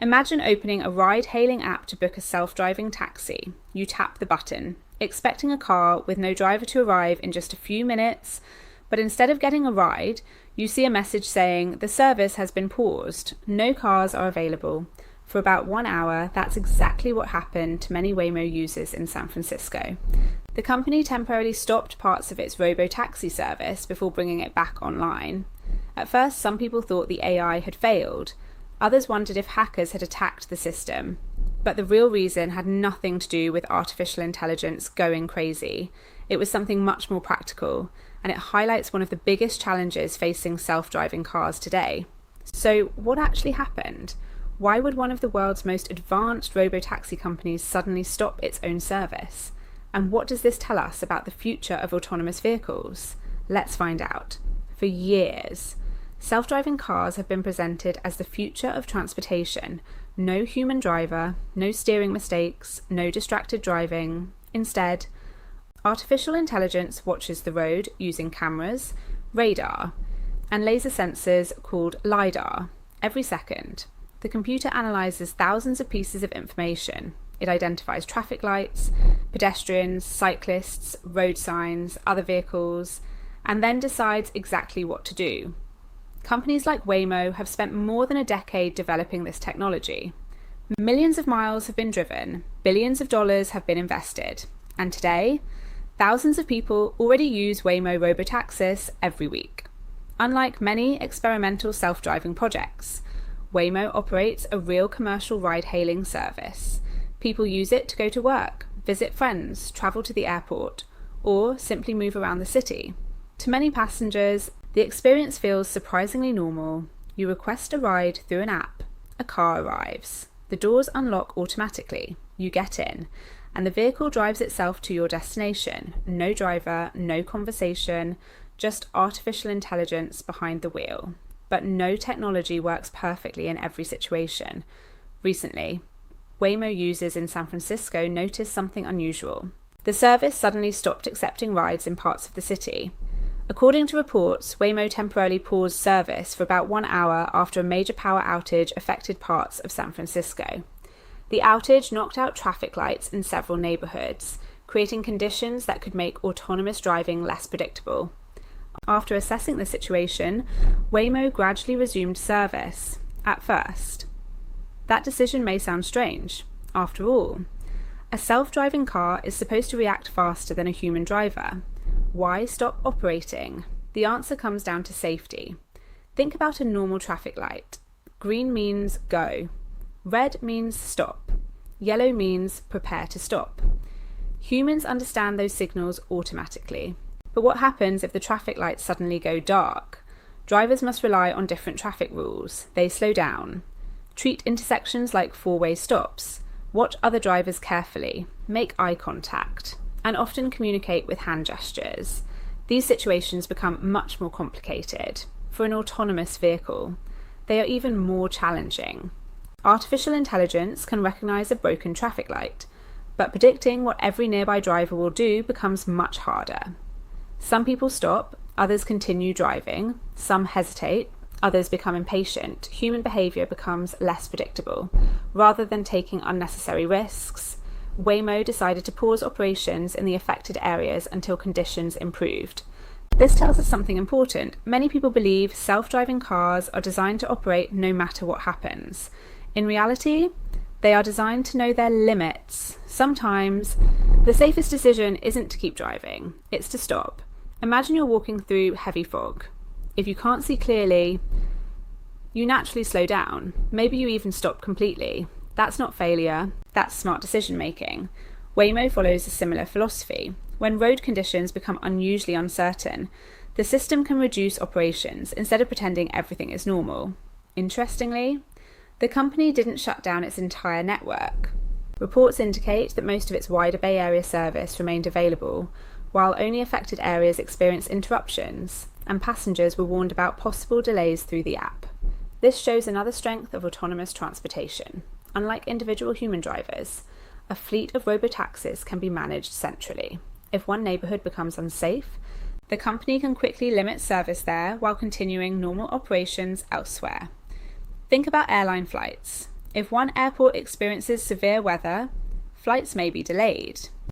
Imagine opening a ride-hailing app to book a self-driving taxi. You tap the button, expecting a car with no driver to arrive in just a few minutes, but instead of getting a ride, you see a message saying the service has been paused. No cars are available. For about 1 hour, that's exactly what happened to many Waymo users in San Francisco. The company temporarily stopped parts of its Robotaxi service before bringing it back online. At first, some people thought the AI had failed. Others wondered if hackers had attacked the system. But the real reason had nothing to do with artificial intelligence going crazy. It was something much more practical, and it highlights one of the biggest challenges facing self-driving cars today. So, what actually happened? Why would one of the world's most advanced robotaxi companies suddenly stop its own service? And what does this tell us about the future of autonomous vehicles? Let's find out. For years, self-driving cars have been presented as the future of transportation. No human driver, no steering mistakes, no distracted driving. Instead, artificial intelligence watches the road using cameras, radar, and laser sensors called LiDAR every second. The computer analyzes thousands of pieces of information. It identifies traffic lights, pedestrians, cyclists, road signs, other vehicles, and then decides exactly what to do. Companies like Waymo have spent more than a decade developing this technology. Millions of miles have been driven, billions of dollars have been invested, and today, thousands of people already use Waymo robotaxis every week. Unlike many experimental self-driving projects, Waymo operates a real commercial ride-hailing service. People use it to go to work, visit friends, travel to the airport, or simply move around the city. To many passengers, the experience feels surprisingly normal. You request a ride through an app, a car arrives, the doors unlock automatically, you get in, and the vehicle drives itself to your destination. No driver, no conversation, just artificial intelligence behind the wheel. But no technology works perfectly in every situation. Recently, Waymo users in San Francisco noticed something unusual. The service suddenly stopped accepting rides in parts of the city. According to reports, Waymo temporarily paused service for about 1 hour after a major power outage affected parts of San Francisco. The outage knocked out traffic lights in several neighborhoods, creating conditions that could make autonomous driving less predictable. After assessing the situation, Waymo gradually resumed service. At first, that decision may sound strange. After all, a self-driving car is supposed to react faster than a human driver. Why stop operating? The answer comes down to safety. Think about a normal traffic light. Green means go. Red means stop. Yellow means prepare to stop. Humans understand those signals automatically. But what happens if the traffic lights suddenly go dark? Drivers must rely on different traffic rules. They slow down. Treat intersections like four-way stops. Watch other drivers carefully. Make eye contact. And often communicate with hand gestures. These situations become much more complicated. For an autonomous vehicle, they are even more challenging. Artificial intelligence can recognize a broken traffic light, but predicting what every nearby driver will do becomes much harder. Some people stop, others continue driving, some hesitate, others become impatient. Human behavior becomes less predictable. Rather than taking unnecessary risks, Waymo decided to pause operations in the affected areas until conditions improved. This tells us something important. Many people believe self-driving cars are designed to operate no matter what happens. In reality, they are designed to know their limits. Sometimes, the safest decision isn't to keep driving, it's to stop. Imagine you're walking through heavy fog. If you can't see clearly, you naturally slow down. Maybe you even stop completely. That's not failure, that's smart decision making. Waymo follows a similar philosophy. When road conditions become unusually uncertain, the system can reduce operations instead of pretending everything is normal. Interestingly, the company didn't shut down its entire network. Reports indicate that most of its wider Bay Area service remained available, while only affected areas experienced interruptions, and passengers were warned about possible delays through the app. This shows another strength of autonomous transportation. Unlike individual human drivers, a fleet of robotaxis can be managed centrally. If one neighborhood becomes unsafe, the company can quickly limit service there while continuing normal operations elsewhere. Think about airline flights. If one airport experiences severe weather, flights may be delayed.